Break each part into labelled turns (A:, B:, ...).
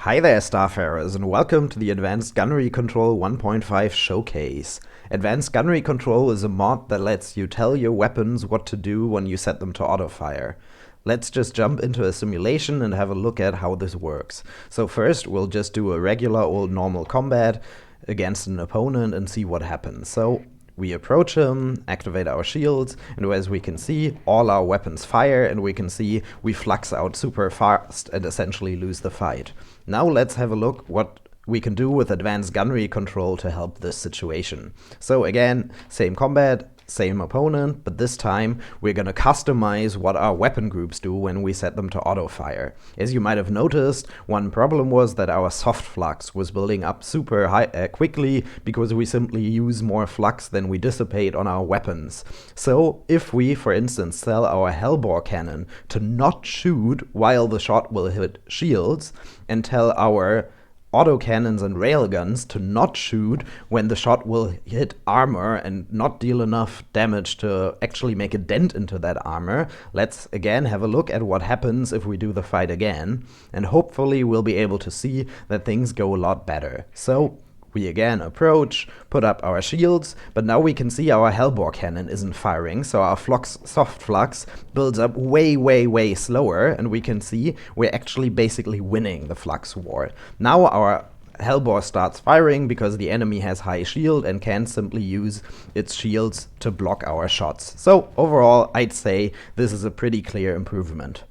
A: Hi there, Starfarers, and welcome to the Advanced Gunnery Control 1.5 showcase. Advanced Gunnery Control is a mod that lets you tell your weapons what to do when you set them to auto-fire. Let's just jump into a simulation and have a look at how this works. So first, we'll just do a regular old normal combat against an opponent and see what happens. So we approach him, activate our shields, and as we can see, all our weapons fire, and we can see we flux out super fast and essentially lose the fight. Now let's have a look what we can do with Advanced Gunnery Control to help this situation. So again, same combat, same opponent, but this time we're gonna customize what our weapon groups do when we set them to auto-fire. As you might have noticed, one problem was that our soft flux was building up super quickly because we simply use more flux than we dissipate on our weapons. So if we, for instance, tell our Hellbore cannon to not shoot while the shot will hit shields, and tell our autocannons and railguns to not shoot when the shot will hit armor and not deal enough damage to actually make a dent into that armor, let's again have a look at what happens if we do the fight again, and hopefully we'll be able to see that things go a lot better. So we again approach, put up our shields, but now we can see our Hellbore cannon isn't firing, so our soft flux builds up way slower, and we can see we're actually basically winning the flux war. Now our Hellbore starts firing because the enemy has high shield and can't simply use its shields to block our shots. So overall, I'd say this is a pretty clear improvement.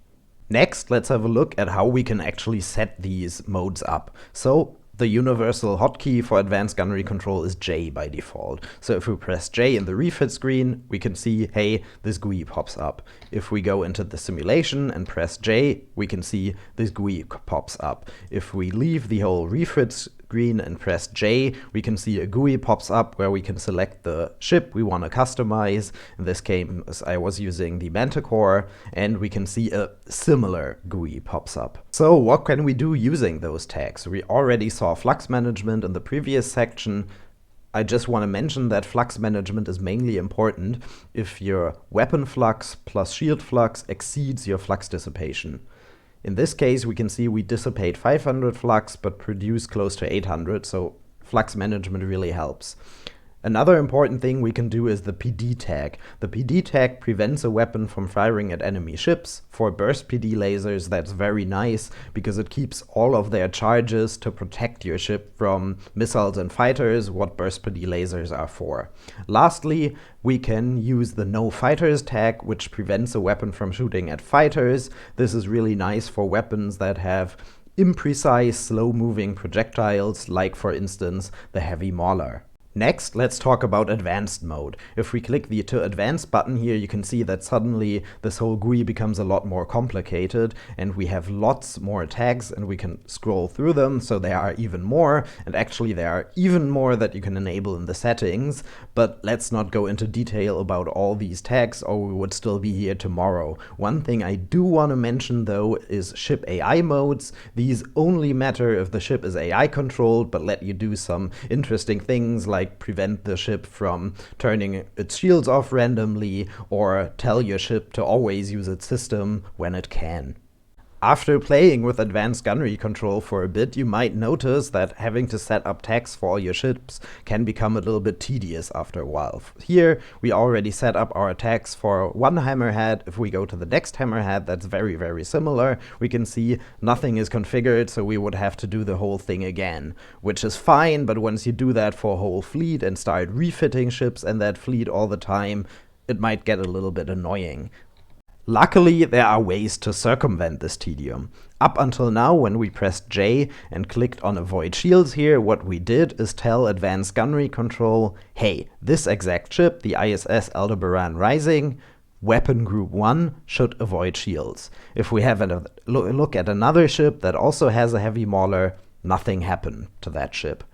A: Next, let's have a look at how we can actually set these modes up. So the universal hotkey for Advanced Gunnery Control is J by default. So if we press J in the refit screen, we can see, hey, this GUI pops up. If we go into the simulation and press J, we can see this GUI pops up. If we leave the whole refit screen and press J, we can see a GUI pops up where we can select the ship we want to customize. In this case, I was using the Manticore, and we can see a similar GUI pops up. So what can we do using those tags? We already saw flux management in the previous section. I just want to mention that flux management is mainly important if your weapon flux plus shield flux exceeds your flux dissipation. In this case, we can see we dissipate 500 flux but produce close to 800, so flux management really helps. Another important thing we can do is the PD tag. The PD tag prevents a weapon from firing at enemy ships. For burst PD lasers, that's very nice because it keeps all of their charges to protect your ship from missiles and fighters, what burst PD lasers are for. Lastly, we can use the no fighters tag, which prevents a weapon from shooting at fighters. This is really nice for weapons that have imprecise, slow-moving projectiles, like for instance the heavy mauler. Next, let's talk about advanced mode. If we click the To Advanced button here, you can see that suddenly this whole GUI becomes a lot more complicated, and we have lots more tags, and we can scroll through them, so there are even more, and actually there are even more that you can enable in the settings, but let's not go into detail about all these tags, or we would still be here tomorrow. One thing I do want to mention, though, is ship AI modes. These only matter if the ship is AI controlled, but let you do some interesting things like prevent the ship from turning its shields off randomly, or tell your ship to always use its system when it can. After playing with Advanced Gunnery Control for a bit, you might notice that having to set up tags for all your ships can become a little bit tedious after a while. Here, we already set up our tags for one hammerhead. If we go to the next hammerhead, that's very similar. We can see nothing is configured, so we would have to do the whole thing again, which is fine, but once you do that for a whole fleet and start refitting ships and that fleet all the time, it might get a little bit annoying. Luckily, there are ways to circumvent this tedium. Up until now, when we pressed J and clicked on Avoid Shields here, what we did is tell Advanced Gunnery Control, hey, this exact ship, the ISS Aldebaran Rising, Weapon Group 1 should avoid shields. If we have a look at another ship that also has a heavy mauler, nothing happened to that ship.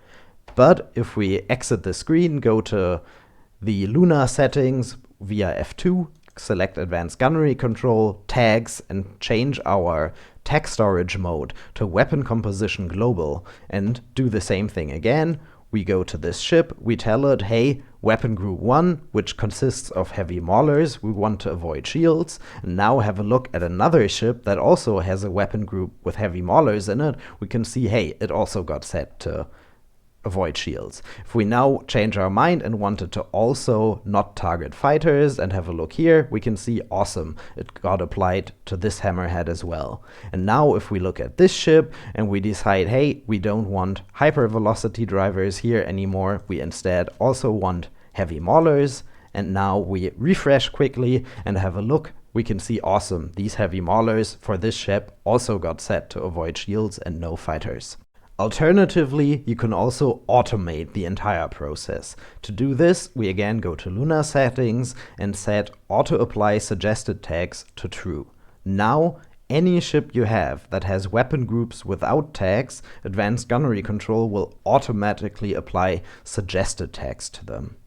A: But if we exit the screen, go to the Luna settings via F2, select Advanced Gunnery Control, tags, and change our tag storage mode to Weapon Composition Global, and do the same thing again, we go to this ship, we tell it, hey, weapon group 1, which consists of heavy maulers, we want to avoid shields. And now have a look at another ship that also has a weapon group with heavy maulers in it. We can see, hey, it also got set to avoid shields. If we now change our mind and wanted to also not target fighters and have a look here, we can see, awesome, it got applied to this hammerhead as well. And now if we look at this ship and we decide, hey, we don't want hypervelocity drivers here anymore, we instead also want heavy maulers, and now we refresh quickly and have a look, we can see, awesome, these heavy maulers for this ship also got set to avoid shields and no fighters. Alternatively, you can also automate the entire process. To do this, we again go to Luna settings and set auto apply suggested tags to true. Now, any ship you have that has weapon groups without tags, Advanced Gunnery Control will automatically apply suggested tags to them.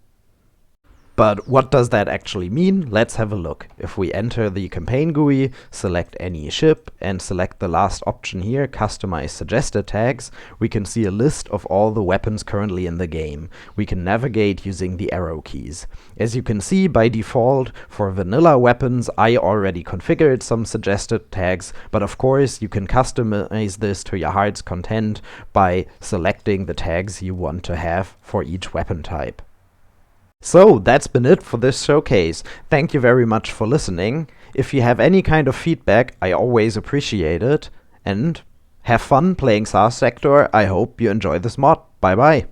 A: But what does that actually mean? Let's have a look. If we enter the campaign GUI, select any ship, and select the last option here, customize suggested tags, we can see a list of all the weapons currently in the game. We can navigate using the arrow keys. As you can see, by default, for vanilla weapons, I already configured some suggested tags, but of course, you can customize this to your heart's content by selecting the tags you want to have for each weapon type. So that's been it for this showcase. Thank you very much for listening. If you have any kind of feedback, I always appreciate it. And have fun playing Starsector. I hope you enjoy this mod. Bye bye.